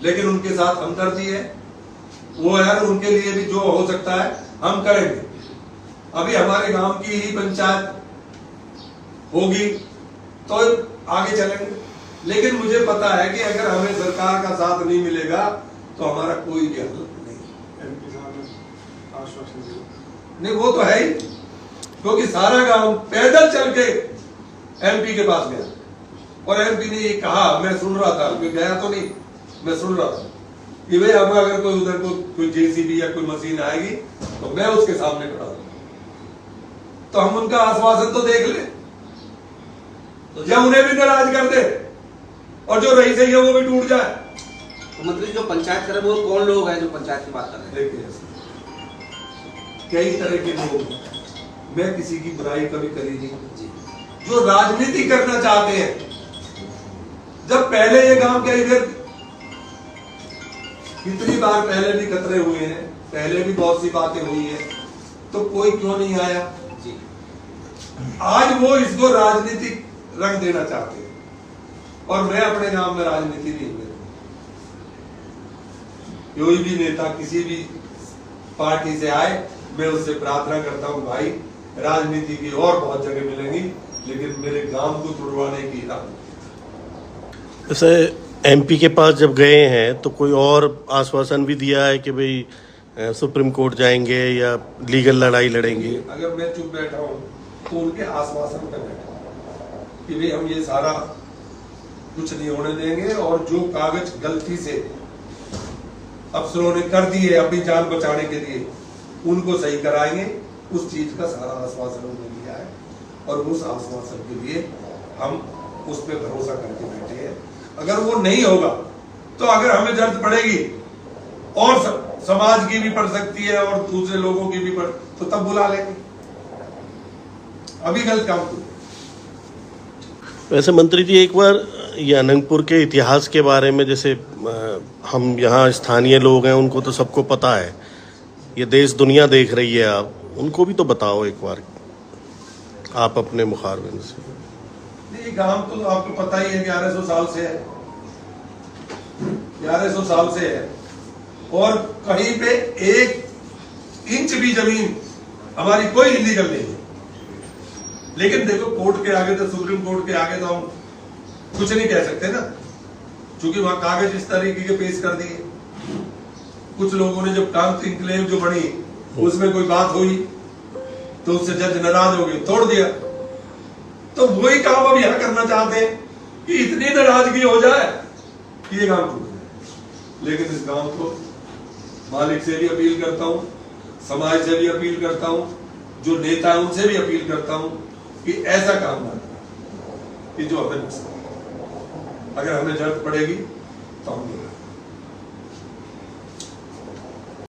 लेकिन उनके साथ हमदर्दी है, वो यार उनके लिए भी जो हो सकता है हम करेंगे। अभी हमारे गांव की ही पंचायत होगी तो आगे चलेंगे, लेकिन मुझे पता है कि अगर हमें सरकार का साथ नहीं मिलेगा तो हमारा कोई भी हल नहीं। वो तो है ही, क्योंकि सारा गांव पैदल चल के एमपी के पास गया और एमपी ने ये कहा, मैं सुन रहा था, मैं गया तो नहीं, मैं सुन रहा था कि भाई हम अगर कोई उधर कोई जेसीबी या कोई मशीन आएगी तो मैं उसके सामने खड़ा हूं। तो हम उनका आश्वासन तो देख ले, या उन्हें भी नाराज कर दे और जो रईस है वो भी टूट जाए। तो मंत्री जो पंचायत करे वो कौन लोग हैं जो पंचायत की बात कर रहे हैं? देखिए कई तरह के लोग, मैं किसी की बुराई कभी करी नहीं, जो राजनीति करना चाहते हैं। जब पहले ये गांव के इधर कितनी बार पहले भी खतरे हुए हैं, पहले भी बहुत सी बातें हुई है, तो कोई क्यों नहीं आया जी? आज वो इसको राजनीतिक रंग देना चाहते हैं और मैं अपने गांव में राजनीति नहीं करूंगा। कोई भी नेता किसी भी पार्टी से आए, मैं उससे प्रार्थना करता हूं भाई राजनीति की और बहुत जगह मिलेंगी, लेकिन मेरे गांव को तुड़वाने की राजनीति। जैसे एमपी के पास जब गए हैं तो कोई और आश्वासन भी दिया है कि भाई सुप्रीम कोर्ट जाएंगे या लीगल लड़ाई लड़ेंगे? अगर मैं चुप बैठा हूं तो उनके आश्वासन पर बैठा कि भाई हम ये सारा कुछ नहीं होने देंगे और जो कागज गलती से अफसरों ने कर दिए अपनी जान बचाने के लिए उनको सही कराएंगे। उस चीज का सारा आश्वासन उन्होंने दिया है और उस आश्वासन के लिए हम उस पर भरोसा करके बैठे हैं। अगर वो नहीं होगा तो अगर हमें जरूरत पड़ेगी और समाज की भी पड़ सकती है और दूसरे लोगों की भी पड़, तो तब बुला लेंगे। अभी गलत काम करो। वैसे मंत्री जी एक बार ये अनंतपुर के इतिहास के बारे में, जैसे हम यहाँ स्थानीय लोग हैं उनको तो सबको पता है, ये देश दुनिया देख रही है, आप उनको भी तो बताओ एक बार आप अपने मुखारबिन से। ये गांव तो आपको पता ही है, 1100 साल से है, 1100 साल से है और कहीं पे 1 इंच भी जमीन हमारी कोई इलीगल नहीं है। लेकिन देखो कोर्ट के आगे तो, सुप्रीम कोर्ट के आगे तो हम कुछ नहीं कह सकते ना, क्योंकि वहां कागज इस तरीके के पेश कर दिए। कुछ लोगों ने जब कांत इंक्लेव जो बनी उसमें कोई बात हुई तो उससे जज नाराज हो गए, तोड़ दिया। तो वही काम अब यहां करना चाहते हैं कि इतनी नाराजगी हो जाए कि ये गांव टूट जाए। लेकिन इस गांव को मालिक से भी अपील करता हूं, समाज से भी अपील करता हूं, जो नेता है उनसे भी अपील करता हूं कि ऐसा काम ना करें कि जो हमें नुकसान। अगर हमें जरूरत पड़ेगी तो हम